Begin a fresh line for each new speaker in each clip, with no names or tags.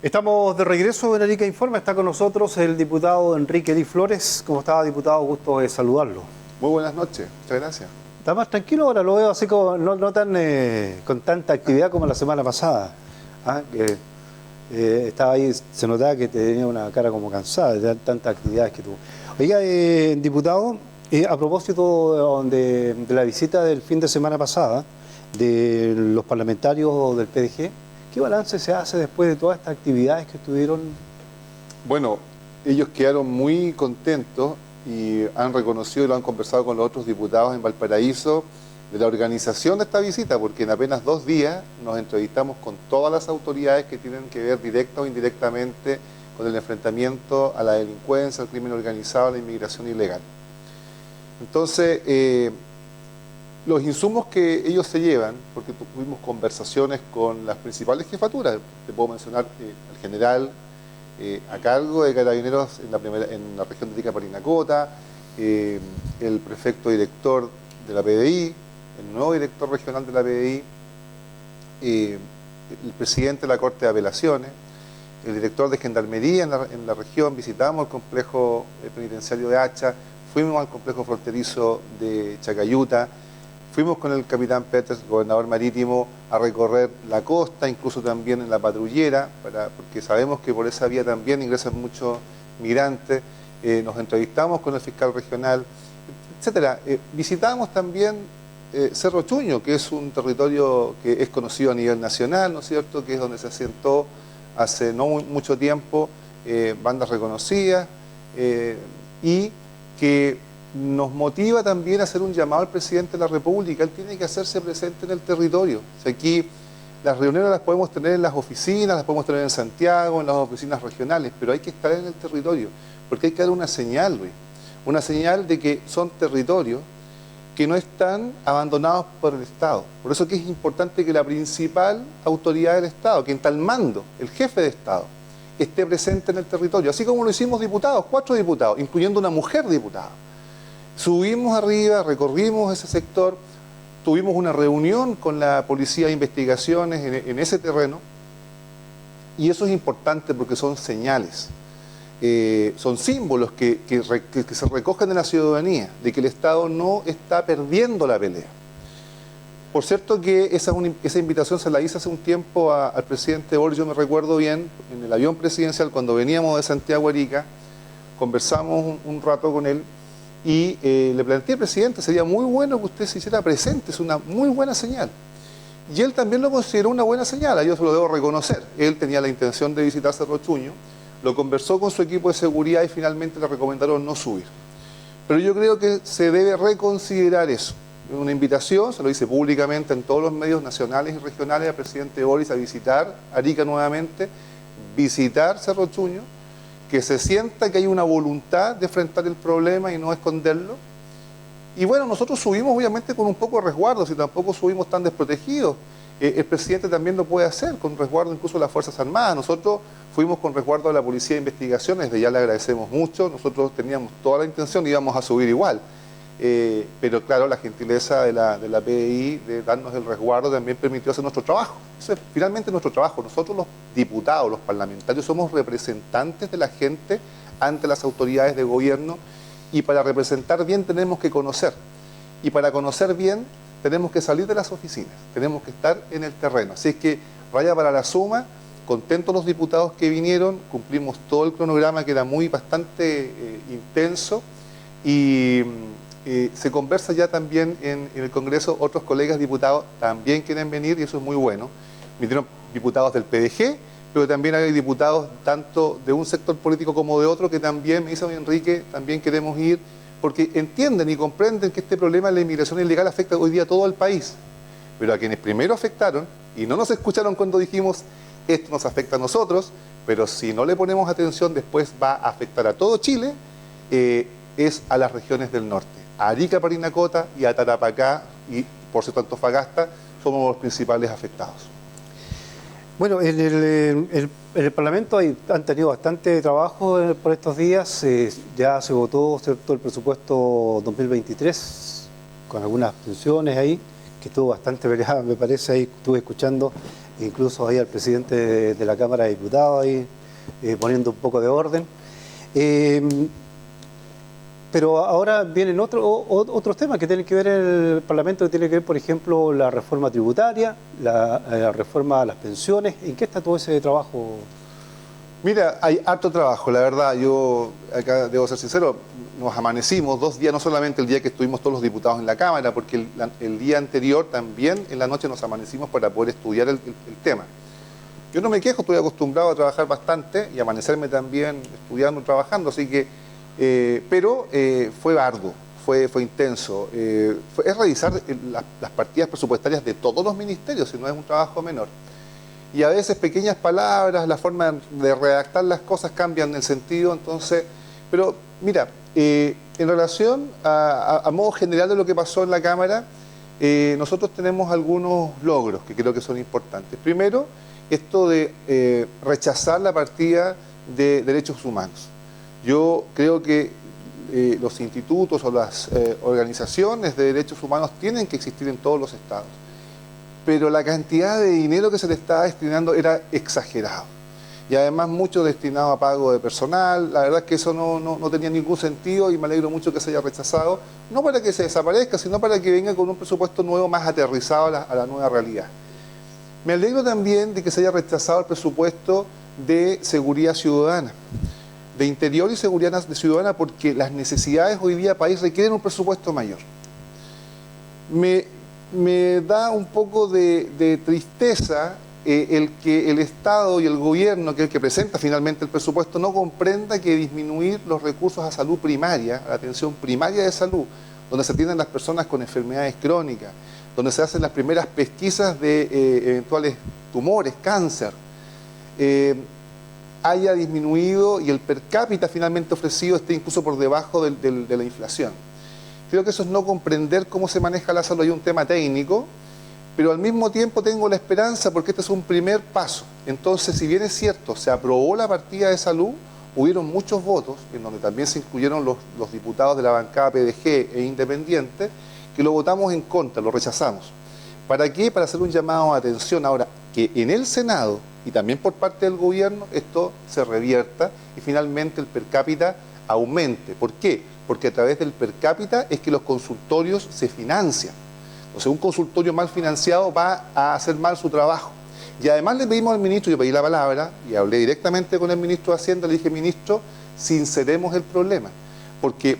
Estamos de regreso en Arica Informa. Está con nosotros el diputado Enrique Di Flores. ¿Cómo está, diputado? Gusto de saludarlo.
Muy buenas noches. Muchas gracias.
Está más tranquilo ahora, lo veo así como no tan con tanta actividad como la semana pasada. Estaba ahí, se notaba que tenía una cara como cansada de tantas actividades que tuvo. Oiga, diputado, a propósito de la visita del fin de semana pasada de los parlamentarios del PDG, ¿qué balance se hace después de todas estas actividades que estuvieron?
Bueno, ellos quedaron muy contentos y han reconocido y lo han conversado con los otros diputados en Valparaíso de la organización de esta visita, porque en apenas 2 días nos entrevistamos con todas las autoridades que tienen que ver directa o indirectamente con el enfrentamiento a la delincuencia, al crimen organizado, a la inmigración ilegal. Entonces, los insumos que ellos se llevan, porque tuvimos conversaciones con las principales jefaturas, te puedo mencionar al general a cargo de Carabineros en la región de Arica Parinacota, el prefecto director de la PDI, el nuevo director regional de la PDI, el presidente de la Corte de Apelaciones, el director de Gendarmería en la región. Visitamos el complejo penitenciario de Hacha, fuimos al complejo fronterizo de Chacayuta, fuimos con el capitán Peters, gobernador marítimo, a recorrer la costa, incluso también en la patrullera, porque sabemos que por esa vía también ingresan muchos migrantes. Nos entrevistamos con el fiscal regional, etcétera. Visitamos también Cerro Chuño, que es un territorio que es conocido a nivel nacional, ¿no es cierto?, que es donde se asentó hace no mucho tiempo bandas reconocidas y que nos motiva también a hacer un llamado al presidente de la República. Él tiene que hacerse presente en el territorio. O sea, aquí las reuniones las podemos tener en las oficinas, las podemos tener en Santiago, en las oficinas regionales, pero hay que estar en el territorio, porque hay que dar una señal, Luis, una señal de que son territorios que no están abandonados por el Estado. Por eso que es importante que la principal autoridad del Estado, quien está al mando, el jefe de Estado, esté presente en el territorio, así como lo hicimos diputados, 4 diputados, incluyendo una mujer diputada. Subimos arriba, recorrimos ese sector, tuvimos una reunión con la Policía de Investigaciones en ese terreno, y eso es importante porque son señales, son símbolos que se recogen en la ciudadanía, de que el Estado no está perdiendo la pelea. Por cierto que esa invitación se la hice hace un tiempo al presidente Boric. Yo me recuerdo bien, en el avión presidencial, cuando veníamos de Santiago a Arica, conversamos un rato con él, y le planteé al presidente, sería muy bueno que usted se hiciera presente, es una muy buena señal. Y él también lo consideró una buena señal, yo se lo debo reconocer. Él tenía la intención de visitar Cerro Chuño, lo conversó con su equipo de seguridad y finalmente le recomendaron no subir. Pero yo creo que se debe reconsiderar eso. Una invitación, se lo hice públicamente en todos los medios nacionales y regionales al presidente Boric a visitar Arica nuevamente, visitar Cerro Chuño, que se sienta que hay una voluntad de enfrentar el problema y no esconderlo. Y bueno, nosotros subimos obviamente con un poco de resguardo, si tampoco subimos tan desprotegidos. El presidente también lo puede hacer, con resguardo incluso de las Fuerzas Armadas. Nosotros fuimos con resguardo de la Policía de Investigaciones, desde ya le agradecemos mucho. Nosotros teníamos toda la intención, íbamos a subir igual. Pero claro, la gentileza de la PDI de darnos el resguardo también permitió hacer nuestro trabajo. Eso es finalmente nuestro trabajo. Nosotros los diputados, los parlamentarios, somos representantes de la gente ante las autoridades de gobierno, y para representar bien tenemos que conocer. Y para conocer bien tenemos que salir de las oficinas, tenemos que estar en el terreno. Así es que raya para la suma, contentos los diputados que vinieron, cumplimos todo el cronograma que era bastante intenso, y se conversa ya también en el Congreso. Otros colegas diputados también quieren venir y eso es muy bueno. Vinieron diputados del PDG, pero también hay diputados tanto de un sector político como de otro que también, me dice Enrique, también queremos ir, porque entienden y comprenden que este problema de la inmigración ilegal afecta hoy día a todo el país. Pero a quienes primero afectaron y no nos escucharon cuando dijimos esto nos afecta a nosotros, pero si no le ponemos atención después va a afectar a todo Chile, es a las regiones del norte. A Arica, Parinacota y a Tarapacá y por cierto Antofagasta somos los principales afectados.
Bueno, en el Parlamento han tenido bastante trabajo por estos días. Ya se votó, ¿cierto?, el presupuesto 2023 con algunas abstenciones ahí, que estuvo bastante peleada, me parece, ahí estuve escuchando incluso ahí al presidente de la Cámara de Diputados, ahí poniendo un poco de orden. Pero ahora vienen otros temas que tienen que ver en el Parlamento, que tienen que ver, por ejemplo, la reforma tributaria, la reforma a las pensiones. ¿En qué está todo ese trabajo?
Mira, hay harto trabajo, la verdad. Yo acá debo ser sincero, nos amanecimos 2 días, no solamente el día que estuvimos todos los diputados en la Cámara, porque el día anterior también en la noche nos amanecimos para poder estudiar el tema. Yo no me quejo, estoy acostumbrado a trabajar bastante y amanecerme también estudiando y trabajando, así que, pero fue arduo, fue intenso. Es revisar las partidas presupuestarias de todos los ministerios, si no es un trabajo menor. Y a veces pequeñas palabras, la forma de redactar las cosas cambian el sentido, entonces, pero mira, en relación a modo general de lo que pasó en la Cámara, nosotros tenemos algunos logros que creo que son importantes. Primero, esto de rechazar la partida de derechos humanos. Yo creo que los institutos o las organizaciones de derechos humanos tienen que existir en todos los estados, pero la cantidad de dinero que se le estaba destinando era exagerado. Y además mucho destinado a pago de personal. La verdad es que eso no tenía ningún sentido y me alegro mucho que se haya rechazado, no para que se desaparezca, sino para que venga con un presupuesto nuevo más aterrizado a la nueva realidad. Me alegro también de que se haya rechazado el presupuesto de seguridad ciudadana, de interior y seguridad ciudadana, porque las necesidades hoy día país requieren un presupuesto mayor. Me da un poco de tristeza el que el Estado y el gobierno, que es el que presenta finalmente el presupuesto, no comprenda que disminuir los recursos a salud primaria, a la atención primaria de salud, donde se atienden las personas con enfermedades crónicas, donde se hacen las primeras pesquisas de eventuales tumores, cáncer, haya disminuido y el per cápita finalmente ofrecido esté incluso por debajo de la inflación. Creo que eso es no comprender cómo se maneja la salud. Hay un tema técnico, pero al mismo tiempo tengo la esperanza porque este es un primer paso. Entonces, si bien es cierto, se aprobó la partida de salud, hubieron muchos votos, en donde también se incluyeron los diputados de la bancada PDG e Independiente, que lo votamos en contra, lo rechazamos. ¿Para qué? Para hacer un llamado de atención ahora, que en el Senado y también por parte del gobierno esto se revierta y finalmente el per cápita aumente. ¿Por qué? Porque a través del per cápita es que los consultorios se financian. Entonces un consultorio mal financiado va a hacer mal su trabajo. Y además le pedimos al ministro, yo pedí la palabra y hablé directamente con el ministro de Hacienda, le dije, ministro, sinceremos el problema, porque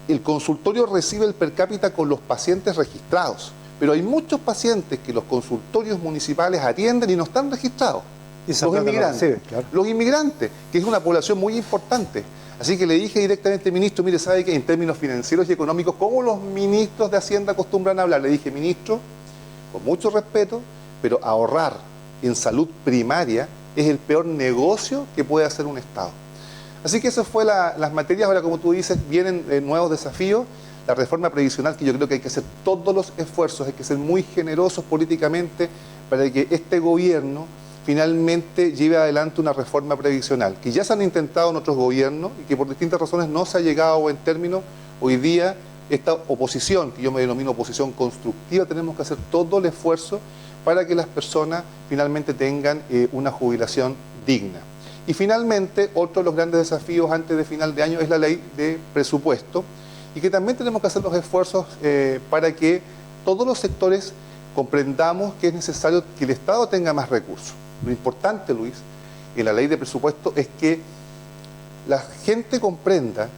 el consultorio recibe el per cápita con los pacientes registrados, pero hay muchos pacientes que los consultorios municipales atienden y no están registrados. Los inmigrantes,
recibe, claro.
Los inmigrantes, que es una población muy importante. Así que le dije directamente, ministro, mire, ¿sabe que en términos financieros y económicos, cómo los ministros de Hacienda acostumbran a hablar? Le dije, ministro, con mucho respeto, pero ahorrar en salud primaria es el peor negocio que puede hacer un Estado. Así que eso fue las materias. Ahora, como tú dices, vienen nuevos desafíos. La reforma previsional, que yo creo que hay que hacer todos los esfuerzos, hay que ser muy generosos políticamente para que este gobierno finalmente lleve adelante una reforma previsional, que ya se han intentado en otros gobiernos y que por distintas razones no se ha llegado a buen término. Hoy día, esta oposición, que yo me denomino oposición constructiva, tenemos que hacer todo el esfuerzo para que las personas finalmente tengan una jubilación digna. Y finalmente, otro de los grandes desafíos antes de final de año es la ley de presupuesto, y que también tenemos que hacer los esfuerzos para que todos los sectores comprendamos que es necesario que el Estado tenga más recursos. Lo importante, Luis, en la ley de presupuesto es que la gente comprenda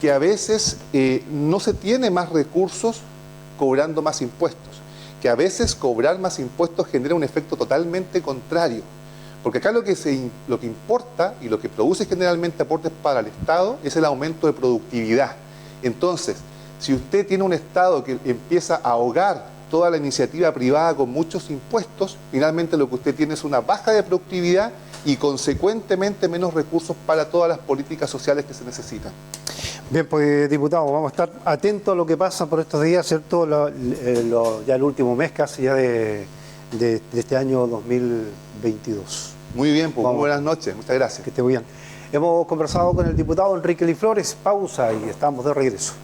que a veces no se tiene más recursos cobrando más impuestos, que a veces cobrar más impuestos genera un efecto totalmente contrario. Porque acá lo que importa y lo que produce generalmente aportes para el Estado es el aumento de productividad. Entonces, si usted tiene un Estado que empieza a ahogar toda la iniciativa privada con muchos impuestos, finalmente lo que usted tiene es una baja de productividad y consecuentemente menos recursos para todas las políticas sociales que se necesitan.
Bien, pues diputado, vamos a estar atentos a lo que pasa por estos días, ¿cierto? Ya el último mes casi ya de este año 2022.
Muy bien, pues muy buenas noches, muchas gracias.
Que esté muy bien. Hemos conversado con el diputado Enrique Li Flores, pausa y estamos de regreso.